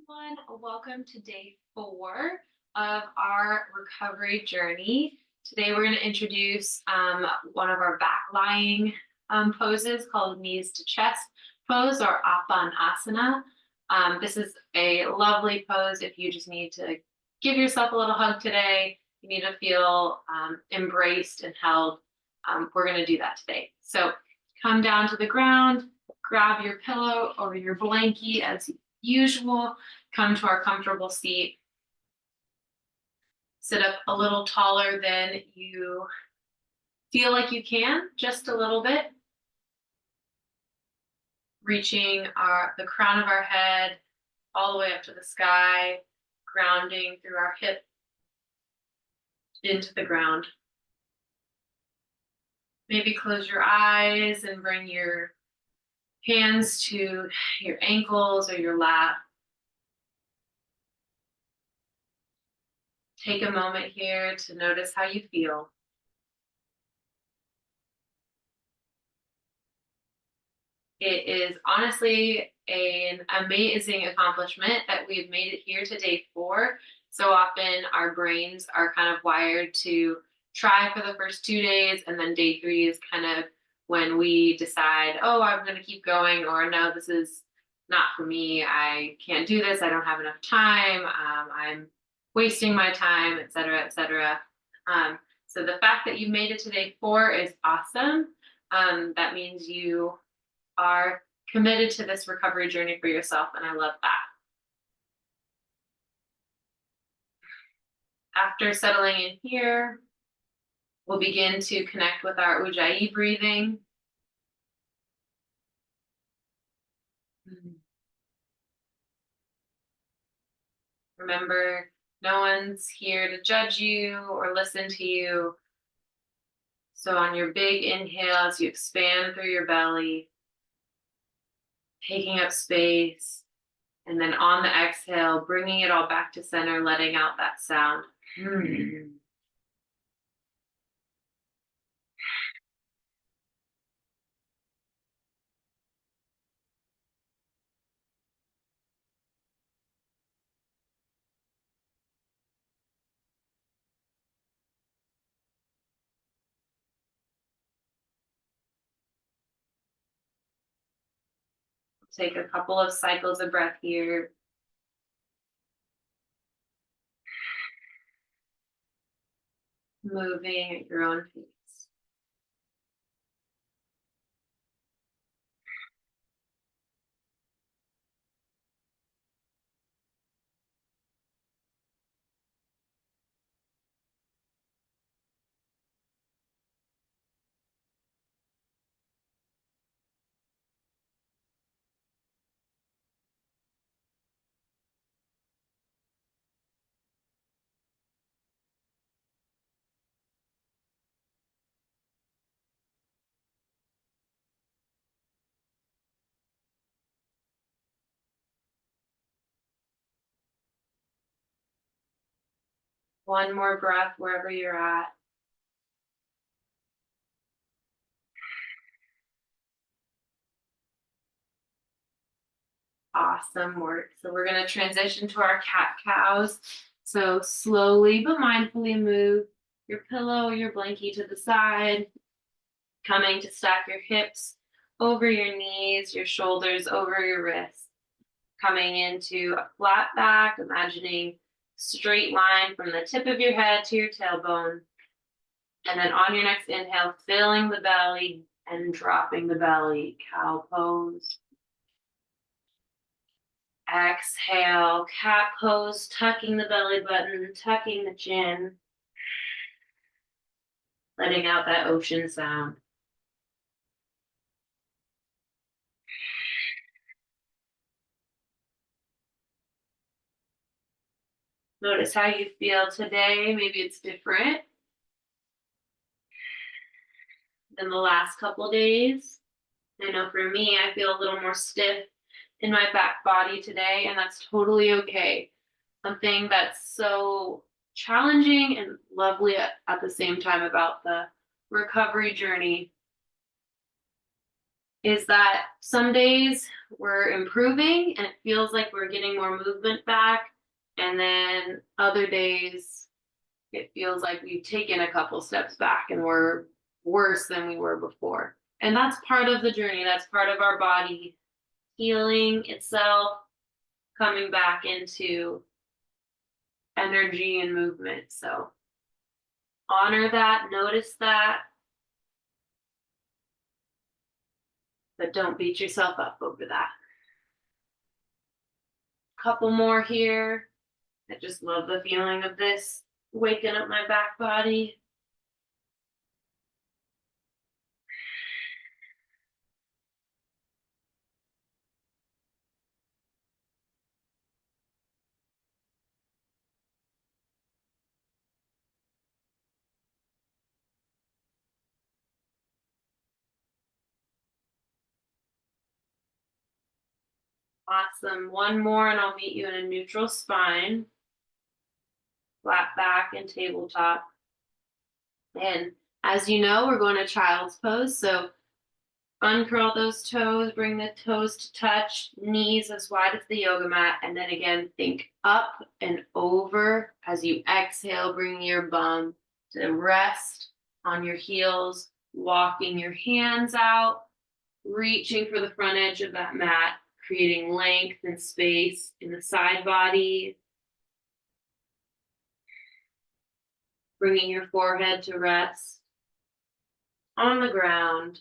Everyone. Welcome to day 4 of our recovery journey. Today, we're going to introduce one of our back lying poses called knees to chest pose or Apanasana. This is a lovely pose if you just need to give yourself a little hug today. You need to feel embraced and held. We're going to do that today. So come down to the ground, grab your pillow or your blankie as usual, come to our comfortable seat, sit up a little taller than you feel like you can, just a little bit, reaching the crown of our head all the way up to the sky, grounding through our hip into the ground. Maybe close your eyes and bring your hands to your ankles or your lap. Take a moment here to notice how you feel. It is honestly an amazing accomplishment that we've made it here to day 4. So often our brains are kind of wired to try for the first 2 days, and then day 3 is kind of when we decide, oh, I'm going to keep going, or no, this is not for me. I can't do this. I don't have enough time. I'm wasting my time, et cetera, et cetera. So the fact that you made it to day 4 is awesome. That means you are committed to this recovery journey for yourself, and I love that. After settling in here, we'll begin to connect with our Ujjayi breathing. Remember, no one's here to judge you or listen to you. So on your big inhales, you expand through your belly, taking up space. And then on the exhale, bringing it all back to center, letting out that sound. Take a couple of cycles of breath here. Moving at your own pace. One more breath wherever you're at. Awesome work. So we're going to transition to our cat-cows. So slowly but mindfully move your pillow, your blankie to the side, coming to stack your hips over your knees, your shoulders over your wrists, coming into a flat back, imagining straight line from the tip of your head to your tailbone. And then on your next inhale, filling the belly and dropping the belly, cow pose. Exhale, cat pose, tucking the belly button, tucking the chin, letting out that ocean sound. Notice how you feel today. Maybe it's different than the last couple days. I know for me, I feel a little more stiff in my back body today, and that's totally okay. Something that's so challenging and lovely at the same time about the recovery journey is that some days we're improving and it feels like we're getting more movement back. And then other days it feels like we've taken a couple steps back and we're worse than we were before. And that's part of the journey. That's part of our body healing itself, coming back into energy and movement. So honor that, notice that, but don't beat yourself up over that. Couple more here. I just love the feeling of this waking up my back body. Awesome. One more and I'll meet you in a neutral spine, flat back and tabletop. And as you know, we're going to child's pose. So uncurl those toes, bring the toes to touch, knees as wide as the yoga mat. And then again, think up and over as you exhale, bring your bum to rest on your heels, walking your hands out, reaching for the front edge of that mat, creating length and space in the side body, bringing your forehead to rest on the ground.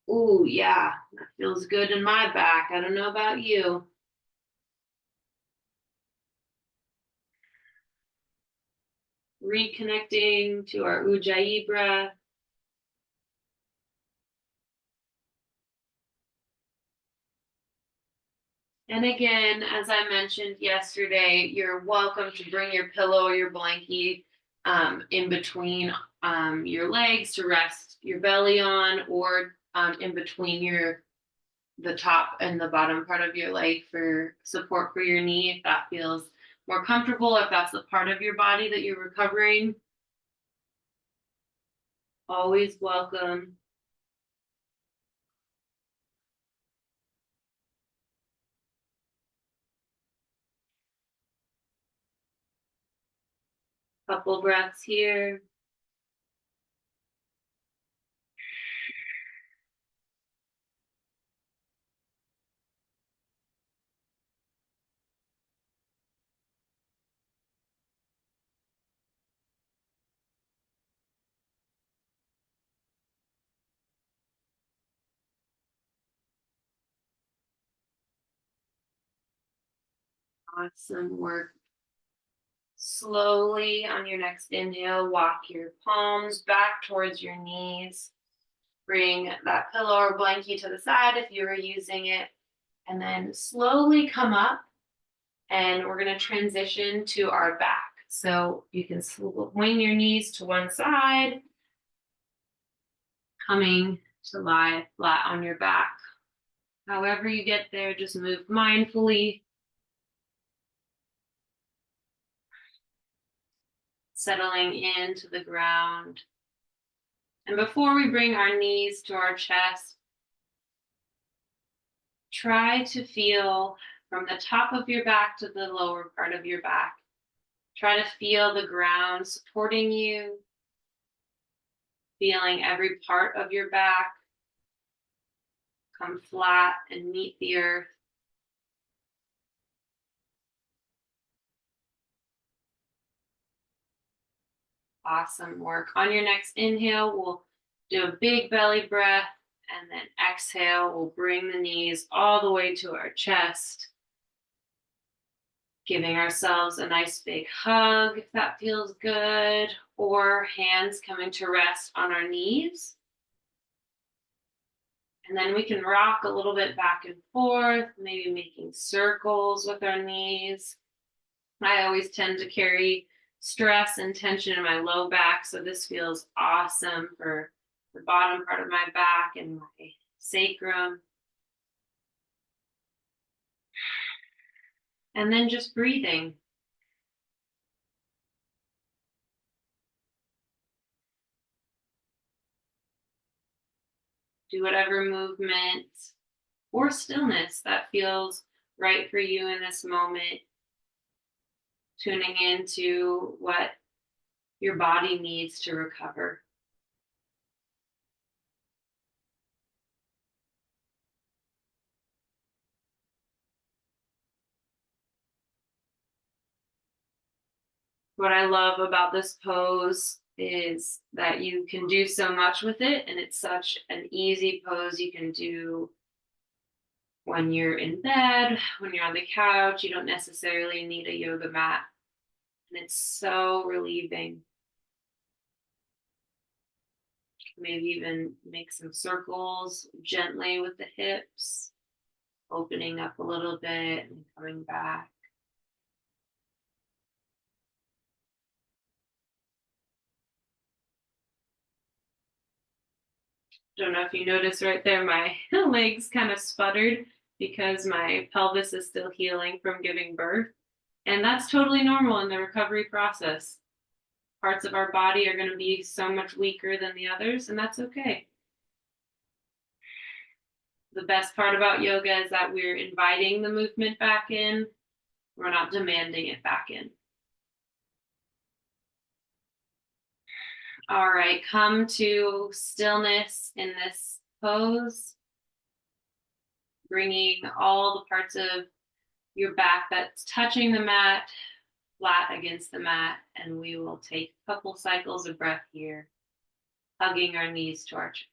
Ooh, yeah, that feels good in my back. I don't know about you. Reconnecting to our Ujjayi breath. And again, as I mentioned yesterday, you're welcome to bring your pillow or your blankie in between your legs to rest your belly on, or in between the top and the bottom part of your leg for support for your knee, if that feels more comfortable, if that's the part of your body that you're recovering. Always welcome. Couple breaths here. Awesome work. Slowly on your next inhale, walk your palms back towards your knees. Bring that pillow or blankie to the side if you were using it. And then slowly come up, and we're going to transition to our back. So you can swing your knees to one side, coming to lie flat on your back. However you get there, just move mindfully, settling into the ground. And before we bring our knees to our chest, try to feel from the top of your back to the lower part of your back. Try to feel the ground supporting you, feeling every part of your back come flat and meet the earth. Awesome work. On your next inhale, we'll do a big belly breath, and then exhale, we'll bring the knees all the way to our chest, giving ourselves a nice big hug if that feels good, or hands coming to rest on our knees. And then we can rock a little bit back and forth, maybe making circles with our knees. I always tend to carry stress and tension in my low back, so this feels awesome for the bottom part of my back and my sacrum. And then just breathing. Do whatever movement or stillness that feels right for you in this moment, tuning into what your body needs to recover. What I love about this pose is that you can do so much with it, and it's such an easy pose you can do when you're in bed, when you're on the couch. You don't necessarily need a yoga mat, and it's so relieving. Maybe even make some circles gently with the hips, opening up a little bit and coming back. Don't know if you noticed right there, my legs kind of sputtered because my pelvis is still healing from giving birth. And that's totally normal in the recovery process. Parts of our body are going to be so much weaker than the others, and that's okay. The best part about yoga is that we're inviting the movement back in, we're not demanding it back in. All right, come to stillness in this pose, bringing all the parts of your back that's touching the mat flat against the mat, and we will take a couple cycles of breath here, hugging our knees to our chest.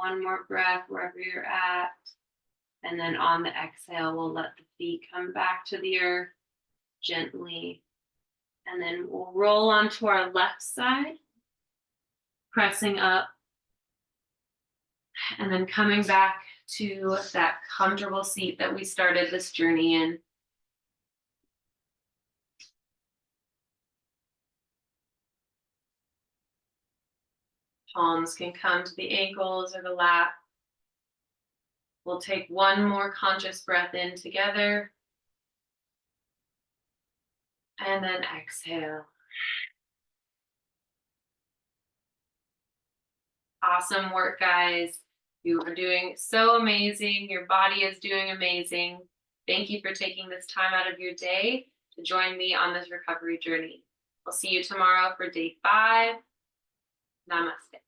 One more breath wherever you're at. And then on the exhale, we'll let the feet come back to the earth gently. And then we'll roll onto our left side, pressing up, and then coming back to that comfortable seat that we started this journey in. Palms can come to the ankles or the lap. We'll take one more conscious breath in together. And then exhale. Awesome work, guys. You are doing so amazing. Your body is doing amazing. Thank you for taking this time out of your day to join me on this recovery journey. I'll see you tomorrow for day 5. Namaste.